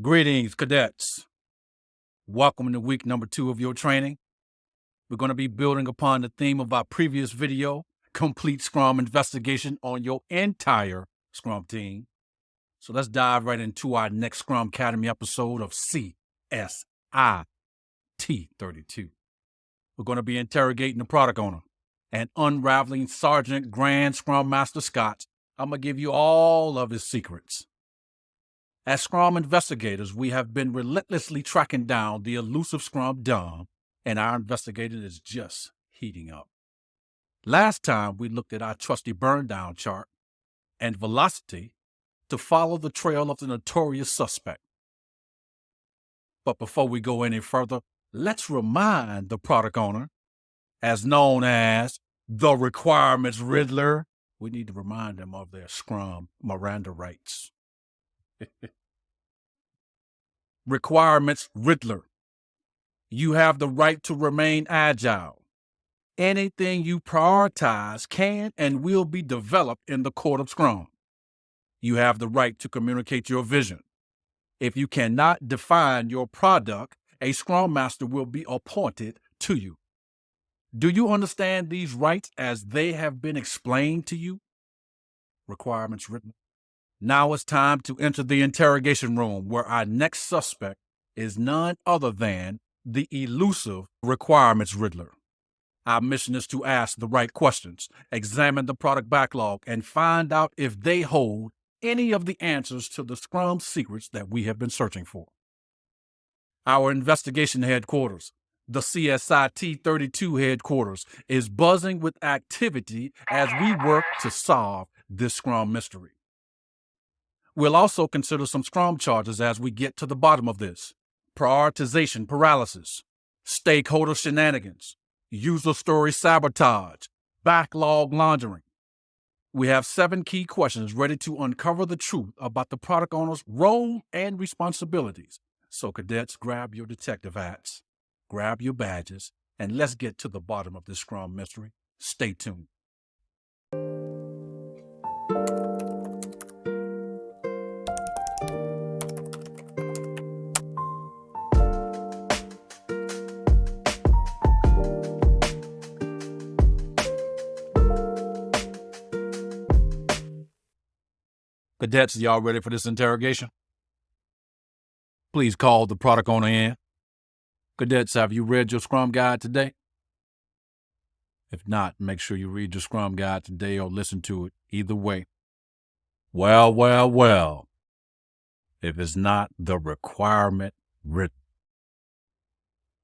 Greetings, cadets. Welcome to week number 2 of your training. We're going to be building upon the theme of our previous video, complete Scrum investigation on your entire Scrum team. So let's dive right into our next Scrumcademy episode of CSI-T32. We're going to be interrogating the product owner and unraveling Sergeant Grand Scrum Master Scott. I'm going to give you all of his secrets. As Scrum investigators, we have been relentlessly tracking down the elusive Scrum Dom, and our investigation is just heating up. Last time, we looked at our trusty burn down chart and velocity to follow the trail of the notorious suspect. But before we go any further, let's remind the product owner, as known as the Requirements Riddler, we need to remind them of their Scrum Miranda rights. Requirements Riddler. You have the right to remain agile. Anything you prioritize can and will be developed in the court of Scrum. You have the right to communicate your vision. If you cannot define your product, a Scrum Master will be appointed to you. Do you understand these rights as they have been explained to you? Requirements Riddler. Now it's time to enter the interrogation room where our next suspect is none other than the elusive Requirements Riddler. Our mission is to ask the right questions, examine the product backlog, and find out if they hold any of the answers to the Scrum secrets that we have been searching for. Our investigation headquarters, the CSI-T32 headquarters, is buzzing with activity as we work to solve this Scrum mystery. We'll also consider some Scrum charges as we get to the bottom of this. Prioritization paralysis, stakeholder shenanigans, user story sabotage, backlog laundering. We have 7 key questions ready to uncover the truth about the product owner's role and responsibilities. So cadets, grab your detective hats, grab your badges, and let's get to the bottom of this Scrum mystery. Stay tuned. Cadets, y'all ready for this interrogation? Please call the product owner in. Cadets, have you read your Scrum guide today? If not, make sure you read your Scrum guide today or listen to it. Either way. Well. If it's not the Requirement Riddler.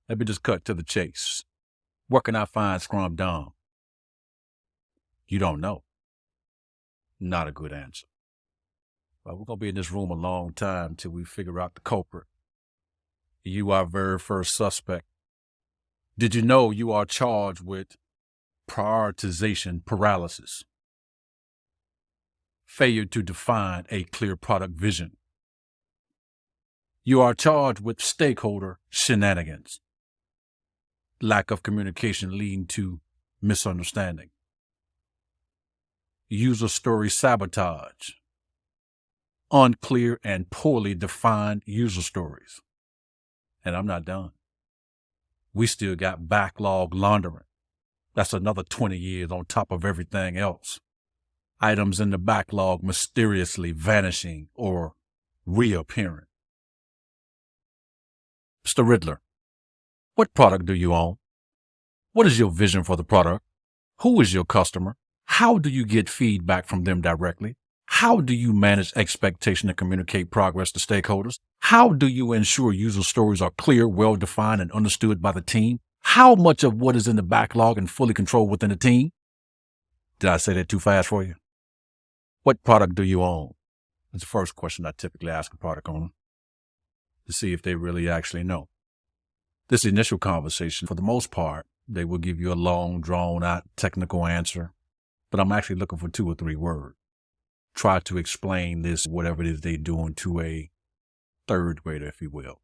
Let me just cut to the chase. Where can I find Scrum Dom? You don't know. Not a good answer. Well, we're going to be in this room a long time till we figure out the culprit. You are our very first suspect. Did you know you are charged with prioritization paralysis? Failure to define a clear product vision. You are charged with stakeholder shenanigans. Lack of communication leading to misunderstanding. User story sabotage. Unclear and poorly defined user stories. And I'm not done. We still got backlog laundering. That's another 20 years on top of everything else. Items in the backlog mysteriously vanishing or reappearing. Mr. Riddler, what product do you own? What is your vision for the product? Who is your customer? How do you get feedback from them directly? How do you manage expectation and communicate progress to stakeholders? How do you ensure user stories are clear, well-defined, and understood by the team? How much of what is in the backlog and fully controlled within the team? Did I say that too fast for you? What product do you own? That's the first question I typically ask a product owner to see if they really actually know. This initial conversation, for the most part, they will give you a long, drawn-out technical answer, but I'm actually looking for 2 or 3 words. Try to explain this, whatever it is they're doing, to a third grader, if you will.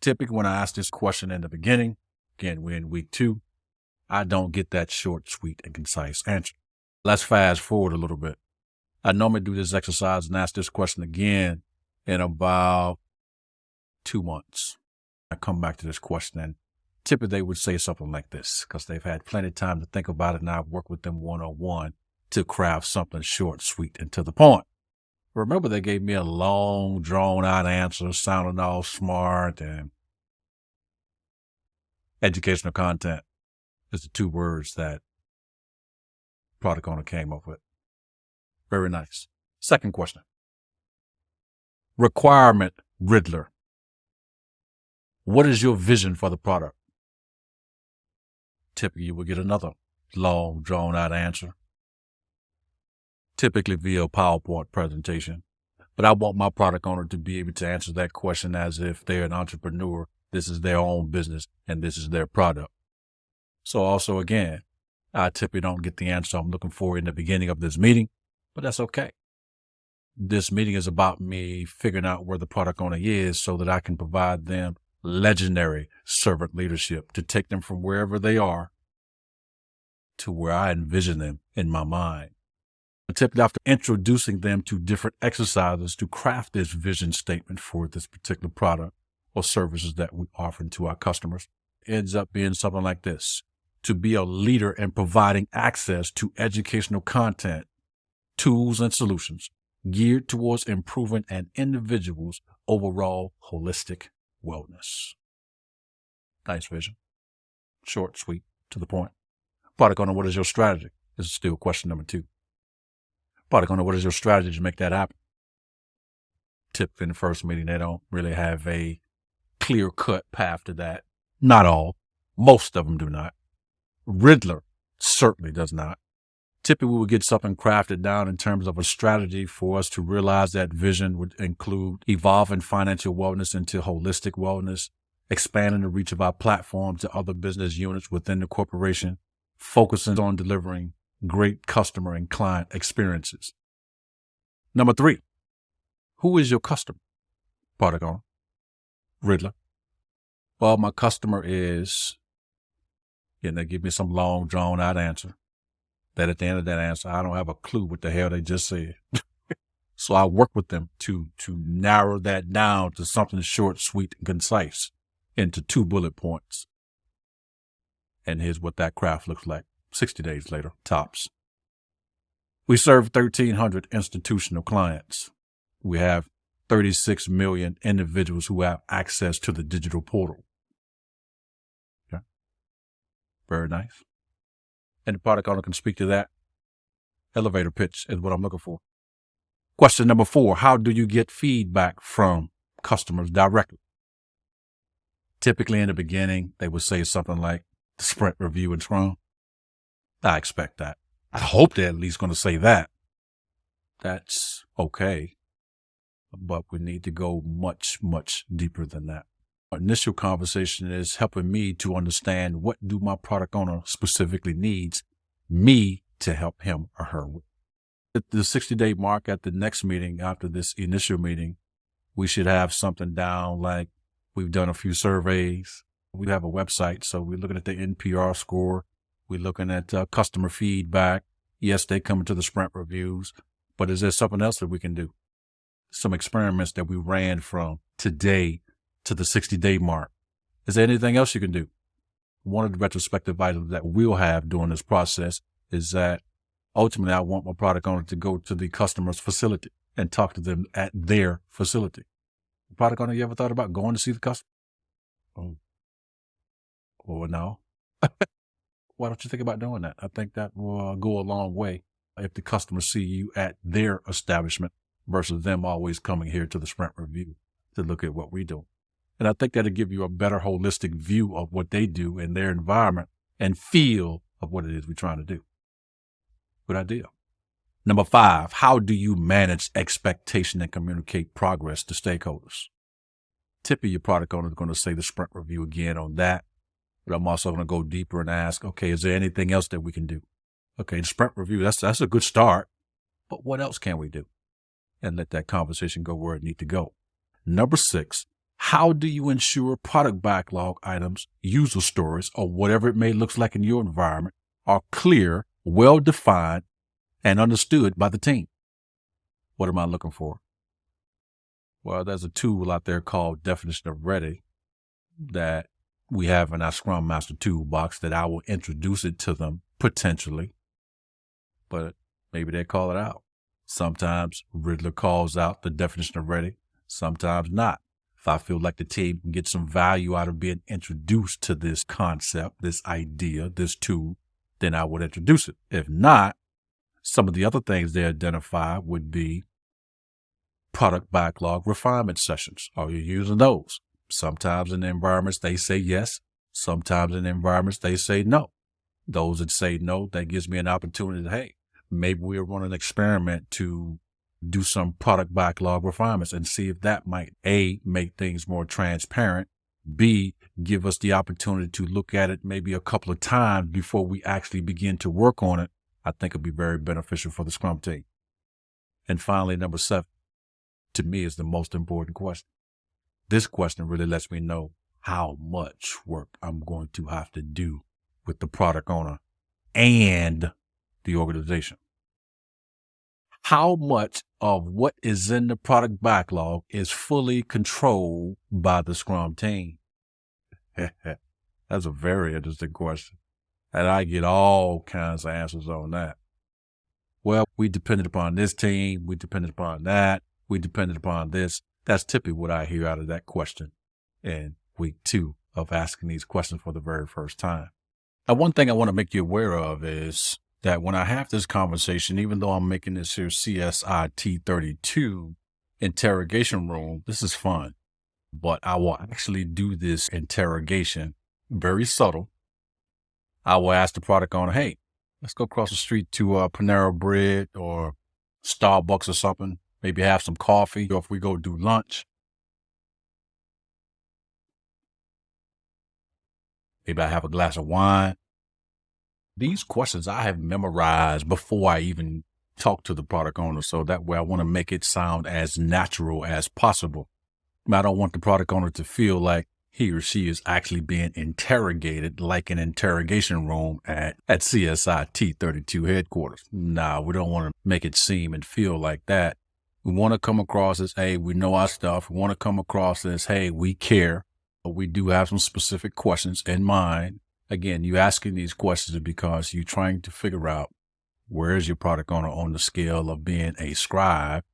Typically, when I ask this question in the beginning, again, we're in week 2, I don't get that short, sweet, and concise answer. Let's fast forward a little bit. I normally do this exercise and ask this question again in about 2 months. I come back to this question, and typically they would say something like this because they've had plenty of time to think about it, and I've worked with them one-on-one to craft something short, sweet, and to the point. Remember, they gave me a long, drawn-out answer, sounding all smart, and educational content is the 2 words that product owner came up with. Very nice. Second question. Requirement Riddler. What is your vision for the product? Typically, you will get another long, drawn-out answer, typically via a PowerPoint presentation. But I want my product owner to be able to answer that question as if they're an entrepreneur. This is their own business, and this is their product. So also, again, I typically don't get the answer I'm looking for in the beginning of this meeting, but that's okay. This meeting is about me figuring out where the product owner is so that I can provide them legendary servant leadership to take them from wherever they are to where I envision them in my mind. Typically, after introducing them to different exercises to craft this vision statement for this particular product or services that we offer to our customers, it ends up being something like this: to be a leader in providing access to educational content, tools, and solutions geared towards improving an individual's overall holistic wellness. Nice vision. Short, sweet, to the point. Product owner, what is your strategy? This is still question number 2. Product owner, what is your strategy to make that happen? Typically in the first meeting, they don't really have a clear-cut path to that. Not all. Most of them do not. Riddler certainly does not. Typically, we would get something crafted down in terms of a strategy for us to realize that vision would include evolving financial wellness into holistic wellness, expanding the reach of our platform to other business units within the corporation, focusing on delivering great customer and client experiences. Number 3, who is your customer? Product owner. Riddler. Well, my customer is, and they give me some long, drawn-out answer. That at the end of that answer, I don't have a clue what the hell they just said. So I work with them to narrow that down to something short, sweet, and concise into 2 bullet points. And here's what that craft looks like 60 days later, tops. We serve 1,300 institutional clients. We have 36 million individuals who have access to the digital portal. Okay. Very nice. And the product owner can speak to that. Elevator pitch is what I'm looking for. Question number 4, how do you get feedback from customers directly? Typically in the beginning, they would say something like the sprint review and Scrum. I expect that. I hope they're at least going to say that. That's okay. But we need to go much, much deeper than that. Our initial conversation is helping me to understand what do my product owner specifically needs me to help him or her with. At the 60-day mark at the next meeting, after this initial meeting, we should have something down like we've done a few surveys. We have a website, so we're looking at the NPR score. We're looking at customer feedback. Yes, they come into the sprint reviews, but is there something else that we can do? Some experiments that we ran from today to the 60-day mark. Is there anything else you can do? One of the retrospective items that we'll have during this process is that ultimately I want my product owner to go to the customer's facility and talk to them at their facility. Product owner, you ever thought about going to see the customer? Oh, no. Why don't you think about doing that? I think that will go a long way if the customers see you at their establishment versus them always coming here to the sprint review to look at what we do. And I think that'll give you a better holistic view of what they do in their environment and feel of what it is we're trying to do. Good idea. Number 5, how do you manage expectation and communicate progress to stakeholders? Typically, your product owner is going to say the sprint review again on that. But I'm also going to go deeper and ask, okay, is there anything else that we can do? Okay, the sprint review, that's a good start. But what else can we do? And let that conversation go where it needs to go. Number 6, how do you ensure product backlog items, user stories, or whatever it may look like in your environment are clear, well-defined, and understood by the team? What am I looking for? Well, there's a tool out there called Definition of Ready that we have in our Scrum Master toolbox that I will introduce it to them potentially, but maybe they call it out. Sometimes Riddler calls out the definition of ready, sometimes not. If I feel like the team can get some value out of being introduced to this concept, this idea, this tool, then I would introduce it. If not, some of the other things they identify would be product backlog refinement sessions. Are you using those? Sometimes in the environments they say yes. Sometimes in the environments they say no. Those that say no, that gives me an opportunity to, hey, maybe we'll run an experiment to do some product backlog refinements and see if that might, A, make things more transparent, B, give us the opportunity to look at it maybe a couple of times before we actually begin to work on it. I think it'll be very beneficial for the Scrum team. And finally, number 7, to me is the most important question. This question really lets me know how much work I'm going to have to do with the product owner and the organization. How much of what is in the product backlog is fully controlled by the Scrum team? That's a very interesting question. And I get all kinds of answers on that. Well, we depended upon this team. We depended upon that. We depended upon this. That's typically what I hear out of that question in week 2 of asking these questions for the very first time. Now, one thing I want to make you aware of is that when I have this conversation, even though I'm making this here CSI-T32 interrogation room, this is fun, but I will actually do this interrogation very subtle. I will ask the product owner, hey, let's go across the street to Panera Bread or Starbucks or something, maybe have some coffee, or if we go do lunch, maybe I have a glass of wine. These questions I have memorized before I even talk to the product owner. So that way I want to make it sound as natural as possible. I don't want the product owner to feel like he or she is actually being interrogated like an interrogation room at CSI-T32 headquarters. Nah, we don't want to make it seem and feel like that. We want to come across as, hey, we know our stuff. We want to come across as, hey, we care. But we do have some specific questions in mind. Again, you asking these questions because you're trying to figure out where is your product owner on the scale of being a scribe,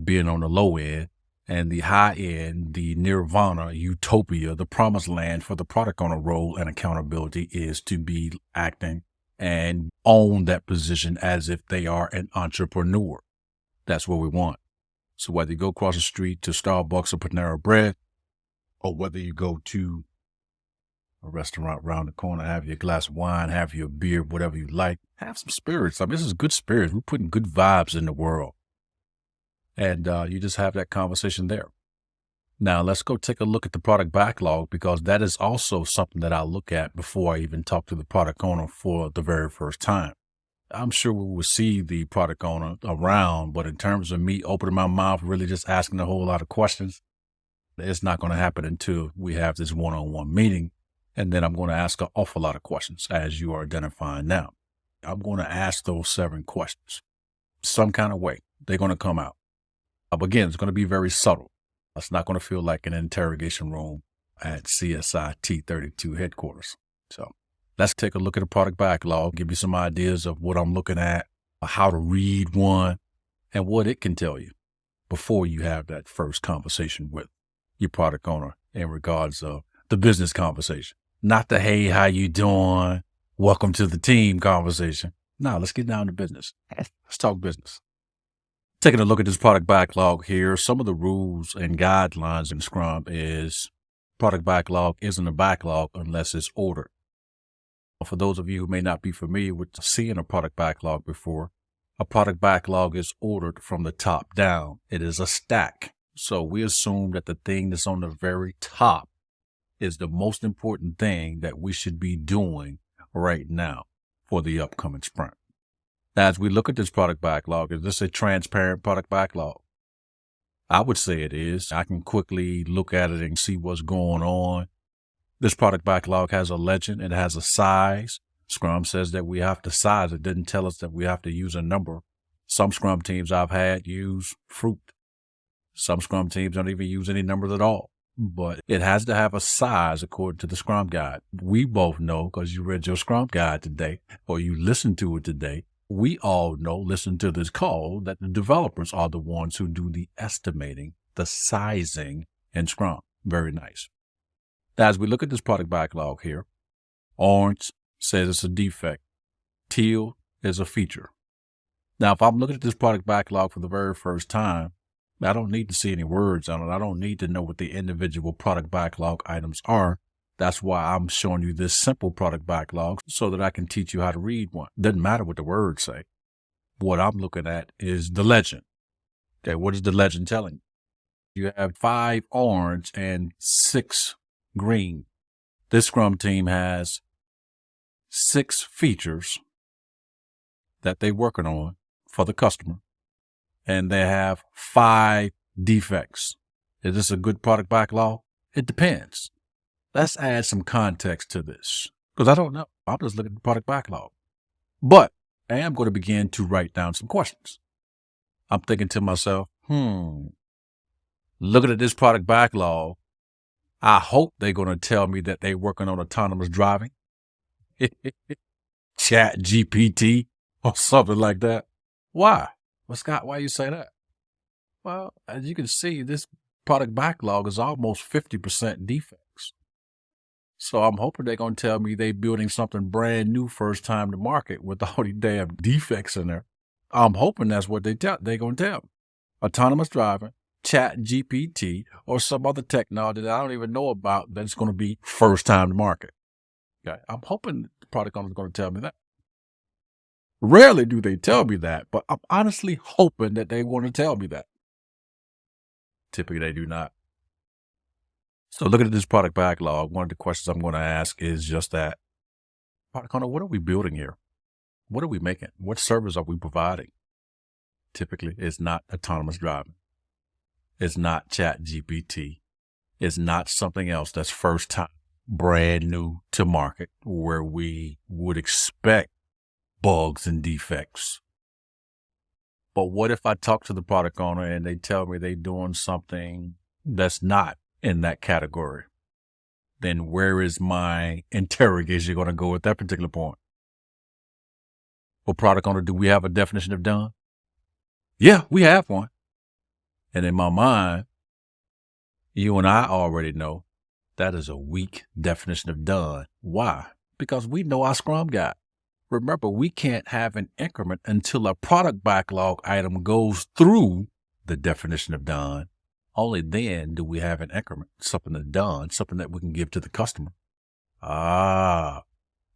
being on the low end, and the high end, the nirvana, utopia, the promised land for the product owner role and accountability is to be acting and own that position as if they are an entrepreneur. That's what we want. So whether you go across the street to Starbucks or Panera Bread, or whether you go to a restaurant around the corner, have your glass of wine, have your beer, whatever you like, have some spirits. I mean, this is good spirits. We're putting good vibes in the world. And you just have that conversation there. Now, let's go take a look at the product backlog, because that is also something that I'll look at before I even talk to the product owner for the very first time. I'm sure we will see the product owner around, but in terms of me opening my mouth, really just asking a whole lot of questions, it's not going to happen until we have this one-on-one meeting. And then I'm going to ask an awful lot of questions, as you are identifying now. I'm going to ask those 7 questions some kind of way. They're going to come out. But again, it's going to be very subtle. It's not going to feel like an interrogation room at CSI-T32 headquarters. So let's take a look at the product backlog, give you some ideas of what I'm looking at, how to read one, and what it can tell you before you have that first conversation with your product owner in regards to the business conversation. Not the, hey, how you doing? Welcome to the team conversation. No, let's get down to business. Let's talk business. Taking a look at this product backlog here, some of the rules and guidelines in Scrum is product backlog isn't a backlog unless it's ordered. For those of you who may not be familiar with seeing a product backlog before, a product backlog is ordered from the top down. It is a stack. So we assume that the thing that's on the very top is the most important thing that we should be doing right now for the upcoming sprint. Now, as we look at this product backlog, is this a transparent product backlog? I would say it is. I can quickly look at it and see what's going on. This product backlog has a legend. It has a size. Scrum says that we have to size. It didn't tell us that we have to use a number. Some Scrum teams I've had use fruit. Some Scrum teams don't even use any numbers at all, but it has to have a size according to the Scrum Guide. We both know, because you read your Scrum Guide today, or you listened to it today, we all know, listen to this call, that the developers are the ones who do the estimating, the sizing in Scrum. Very nice. Now, as we look at this product backlog here, orange says it's a defect. Teal is a feature. Now, if I'm looking at this product backlog for the very first time, I don't need to see any words on it. I don't need to know what the individual product backlog items are. That's why I'm showing you this simple product backlog so that I can teach you how to read one. Doesn't matter what the words say. What I'm looking at is the legend. Okay, what is the legend telling you? You have 5 orange and 6 green. This Scrum team has 6 features that they're working on for the customer, and they have 5 defects. Is this a good product backlog? It depends. Let's add some context to this, because I don't know. I'm just looking at the product backlog. But I am going to begin to write down some questions. I'm thinking to myself, looking at this product backlog, I hope they're going to tell me that they're working on autonomous driving, Chat GPT, or something like that. Why? Well, Scott, why you say that? Well, as you can see, this product backlog is almost 50% defects. So I'm hoping they're going to tell me they're building something brand new first time to market with all these damn defects in there. I'm hoping that's what they're going to tell me. Autonomous driving, Chat GPT, or some other technology that I don't even know about that's going to be first time to market. Okay. I'm hoping the product owner is going to tell me that. Rarely do they tell me that, but I'm honestly hoping that they want to tell me that. Typically, they do not. So looking at this product backlog, one of the questions I'm going to ask is just that. Product owner, what are we building here? What are we making? What service are we providing? Typically, it's not autonomous driving. It's not Chat GPT. It's not something else that's first time, brand new to market, where we would expect bugs and defects. But what if I talk to the product owner and they tell me they're doing something that's not in that category? Then where is my interrogation going to go at that particular point? Well, product owner, do we have a definition of done? Yeah, we have one. And in my mind, you and I already know that is a weak definition of done. Why? Because we know our Scrum Guide. Remember, we can't have an increment until a product backlog item goes through the definition of done. Only then do we have an increment, something that's done, something that we can give to the customer.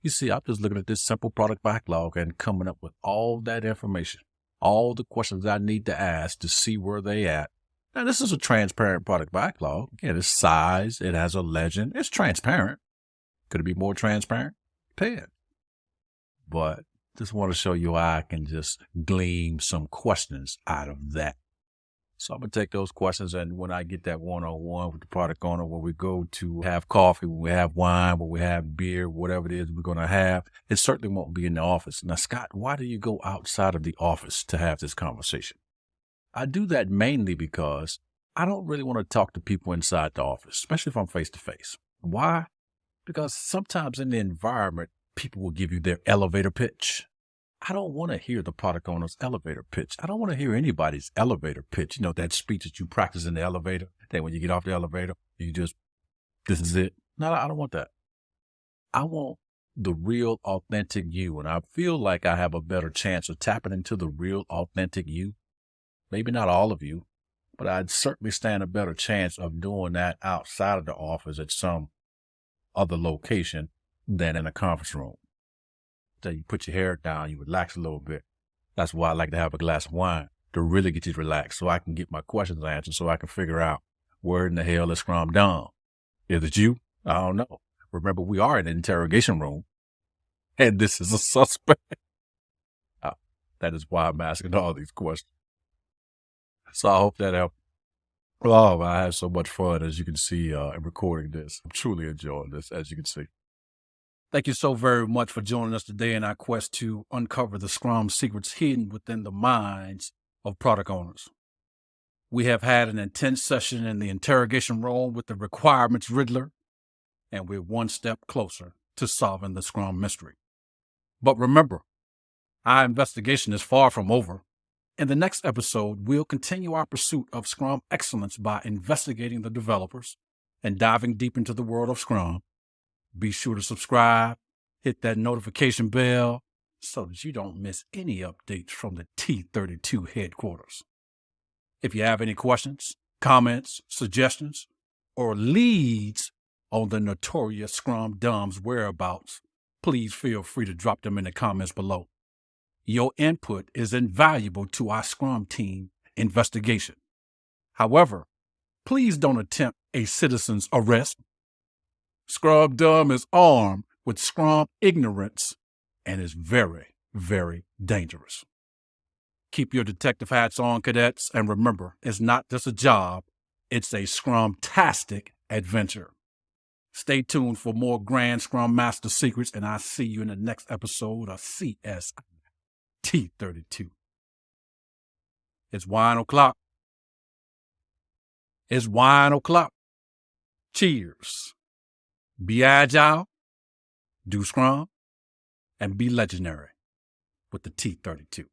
You see, I'm just looking at this simple product backlog and coming up with all that information, all the questions I need to ask to see where they at. Now, this is a transparent product backlog. Again, it's size, it has a legend, it's transparent. Could it be more transparent? Depends. But just want to show you how I can just glean some questions out of that. So I'm going to take those questions, and when I get that one-on-one with the product owner, when we go to have coffee, when we have wine, when we have beer, whatever it is we're going to have, it certainly won't be in the office. Now, Scott, why do you go outside of the office to have this conversation? I do that mainly because I don't really want to talk to people inside the office, especially if I'm face-to-face. Why? Because sometimes in the environment, people will give you their elevator pitch. I don't want to hear the product owner's elevator pitch. I don't want to hear anybody's elevator pitch. You know, that speech that you practice in the elevator, that when you get off the elevator, you just, this is it. No, I don't want that. I want the real, authentic you. And I feel like I have a better chance of tapping into the real, authentic you. Maybe not all of you, but I'd certainly stand a better chance of doing that outside of the office at some other location than in a conference room. So you put your hair down, you relax a little bit. That's why I like to have a glass of wine, to really get you relaxed, so I can get my questions answered, so I can figure out where in the hell is Scrum done. Is it you? I don't know. Remember, we are in an interrogation room, and this is a suspect. That is why I'm asking all these questions. So I hope that helped. Oh, I had so much fun, as you can see, in recording this. I'm truly enjoying this, as you can see. Thank you so very much for joining us today in our quest to uncover the Scrum secrets hidden within the minds of product owners. We have had an intense session in the interrogation room with the requirements Riddler, and we're one step closer to solving the Scrum mystery. But remember, our investigation is far from over. In the next episode, we'll continue our pursuit of Scrum excellence by investigating the developers and diving deep into the world of Scrum. Be sure to subscribe, hit that notification bell so that you don't miss any updates from the T32 headquarters. If you have any questions, comments, suggestions, or leads on the notorious Scrum Dumb's whereabouts, please feel free to drop them in the comments below. Your input is invaluable to our Scrum team investigation. However, please don't attempt a citizen's arrest. Scrum Dumb is armed with Scrum ignorance and is very, very dangerous. Keep your detective hats on, cadets, and remember, it's not just a job, it's a Scrum-tastic adventure. Stay tuned for more Grand Scrum Master secrets, and I'll see you in the next episode of CSI-T32. It's wine o'clock. It's wine o'clock. Cheers. Be agile, do Scrum, and be legendary with the T32.